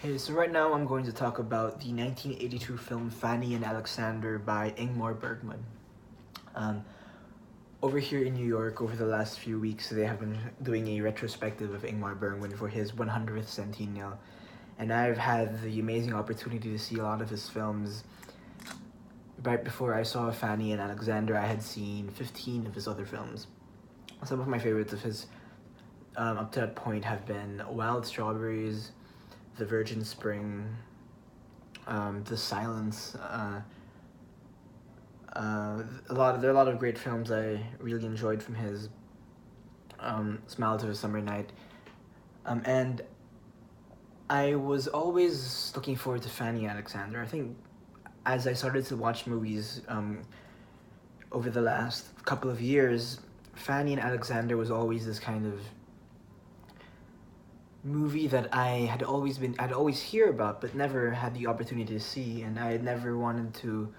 Hey, so right now I'm going to talk about the 1982 film Fanny and Alexander by Ingmar Bergman. Um, Over here in New York, over the last few weeks, they have been doing a retrospective of Ingmar Bergman for his 100th centennial, and I've had the amazing opportunity to see a lot of his films. Right before I saw Fanny and Alexander, I had seen 15 of his other films. Some of my favorites of his up to that point have been Wild Strawberries, The Virgin Spring, The Silence. There are a lot of great films I really enjoyed from his Smile to a Summer Night, and I was always looking forward to Fanny Alexander. I think as I started to watch movies over the last couple of years, Fanny and Alexander was always this kind of movie that I'd always hear about, but never had the opportunity to see, and I had never wanted to.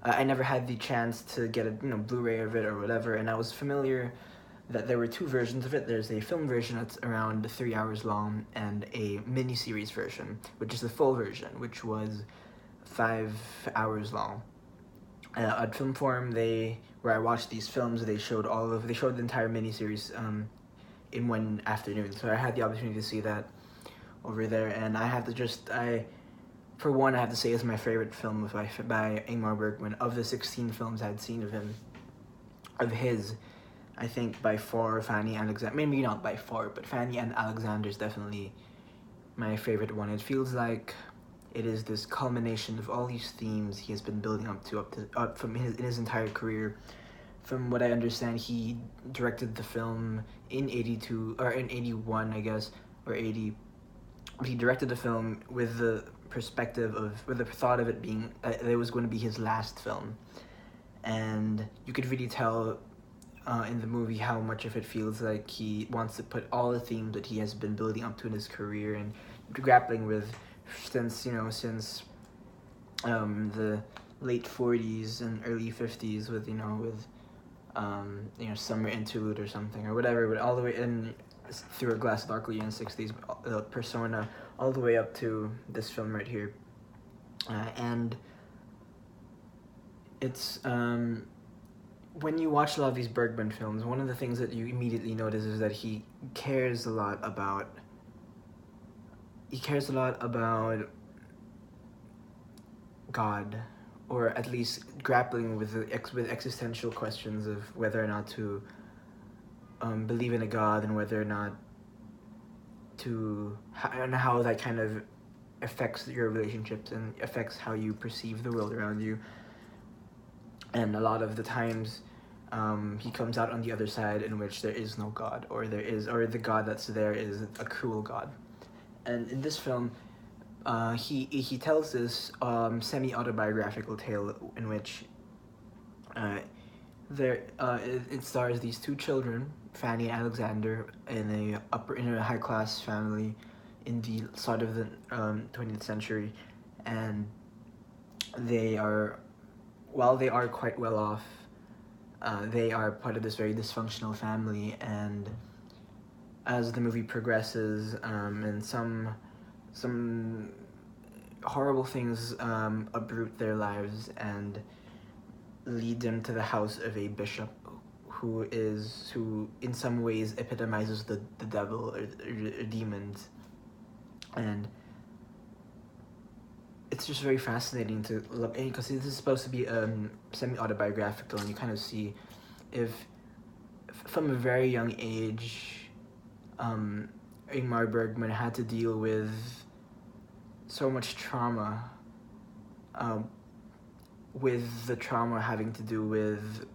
I never had the chance to get a Blu-ray of it or whatever, and I was familiar that there were two versions of it. There's a film version that's around 3 hours long, and a mini-series version, which is the full version, which was 5 hours long. At Film Forum, where I watched these films, they showed the entire mini-series in one afternoon. So I had the opportunity to see that over there, and I have to say it's my favorite film by Ingmar Bergman. Of the 16 films I'd seen of his, I think by far Fanny and Alexander, maybe not by far, but Fanny and Alexander is definitely my favorite one. It feels like it is this culmination of all these themes he has been building up from in his entire career. From what I understand, he directed the film in 82, or in 81, I guess, or 80. But he directed the film with the thought of it being, it was going to be his last film. And you could really tell in the movie how much of it feels like he wants to put all the themes that he has been building up to in his career and grappling with since the late 40s and early 50s with Summer Interlude or something or whatever, but all the way in Through a Glass Darkly in the 60s, Persona, all the way up to this film right here. And it's when you watch a lot of these Bergman films, one of the things that you immediately notice is that he cares a lot about God, or at least grappling with with existential questions of whether or not to believe in a God, and whether or not and how that kind of affects your relationships and affects how you perceive the world around you. And a lot of the times, he comes out on the other side, in which there is no God, or the God that's there is a cruel God. And in this film, he tells this semi-autobiographical tale in which it stars these two children, Fanny and Alexander, in a high class family in the start of the 20th century, and while they are quite well off, they are part of this very dysfunctional family. And as the movie progresses, and some horrible things uproot their lives and lead them to the house of a bishop who in some ways epitomizes the devil or demons. And it's just very fascinating to look, because this is supposed to be semi-autobiographical, and you kind of see if from a very young age, Ingmar Bergman had to deal with so much trauma, with the trauma having to do with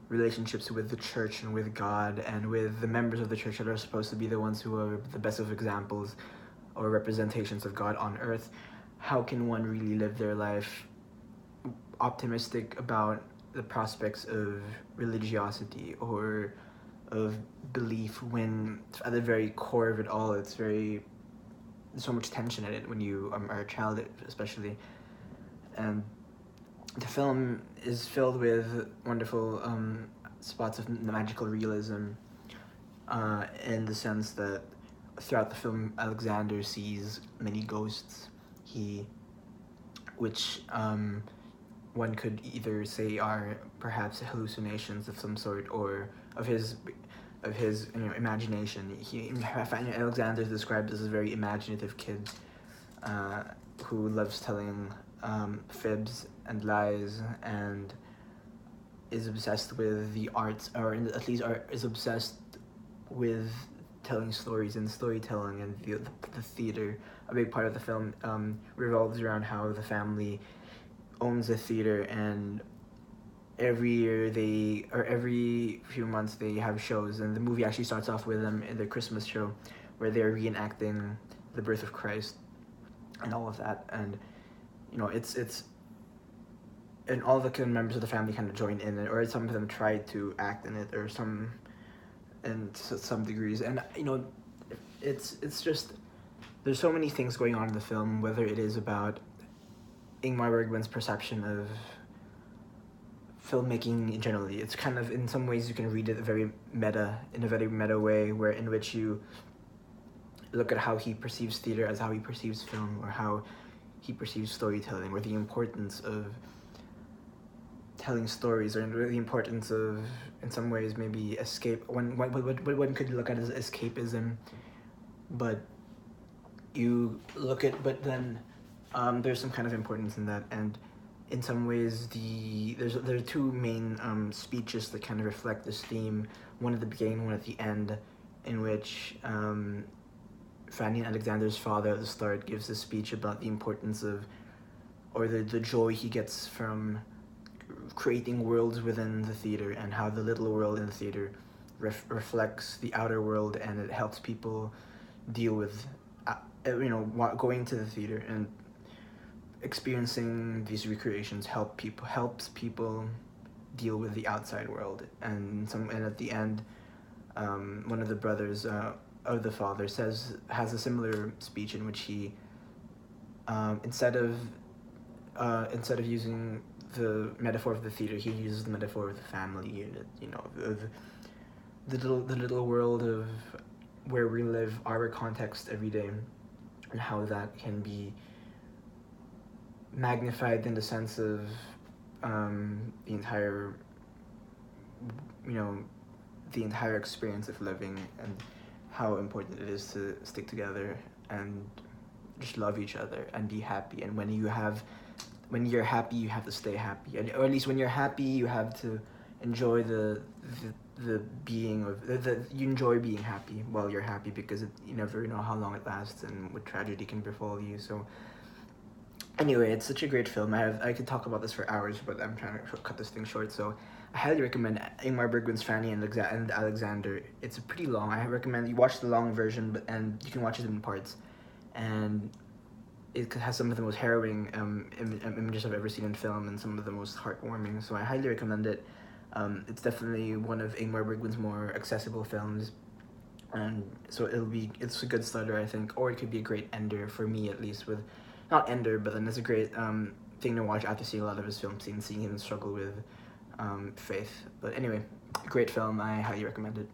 relationships with the church and with God, and with the members of the church that are supposed to be the ones who are the best of examples or representations of God on earth. How can one really live their life optimistic about the prospects of religiosity or of belief, when at the very core of it all, there's so much tension in it when you are a child, especially. And the film is filled with wonderful spots of magical realism, in the sense that throughout the film, Alexander sees many ghosts. Which one could either say are perhaps hallucinations of some sort, or of his imagination. Fanny Alexander is described as a very imaginative kid who loves telling fibs and lies, and is obsessed with the arts, or at least is obsessed with telling stories and storytelling, and the theater. A big part of the film revolves around how the family owns a theater, and every year every few months they have shows, and the movie actually starts off with them in their Christmas show, where they're reenacting the birth of Christ and all of that. And it's and all the members of the family kind of join in it, or some of them try to act in it, or some degrees. And it's just, there's so many things going on in the film, whether it is about Ingmar Bergman's perception of filmmaking generally. It's kind of, in some ways you can read it in a very meta way, in which you look at how he perceives theater as how he perceives film, or how he perceives storytelling, or the importance of telling stories, or the importance of, in some ways, maybe escape. One could look at it as escapism, but there's some kind of importance in that. And in some ways, there are two main speeches that kind of reflect this theme, one at the beginning, one at the end, in which Fanny and Alexander's father at the start gives a speech about the importance of, or the joy he gets from creating worlds within the theater, and how the little world in the theater reflects the outer world, and it helps people deal with going to the theater and experiencing these recreations helps people deal with the outside world. And at the end, one of the brothers of the father has a similar speech, in which he instead of using the metaphor of the theater, he uses the metaphor of the family unit, of the little world of where we live, our context every day, and how that can be magnified in the sense of the entire experience of living, and how important it is to stick together and just love each other and be happy. And when you're happy, you have to stay happy, or at least when you're happy, you have to enjoy the being of you enjoy being happy while you're happy, because you never know how long it lasts and what tragedy can befall you. So anyway, it's such a great film. I could talk about this for hours, but I'm trying to cut this thing short. So I highly recommend Ingmar Bergman's Fanny and Alexander. It's pretty long. I recommend you watch the long version, and you can watch it in parts. And it has some of the most harrowing images I've ever seen in film, and some of the most heartwarming. So I highly recommend it. It's definitely one of Ingmar Bergman's more accessible films, and so it's a good starter, I think, or it could be a great ender for me, at least, with not ender, but then it's a great thing to watch after seeing a lot of his films, seeing him struggle with faith. But anyway, great film. I highly recommend it.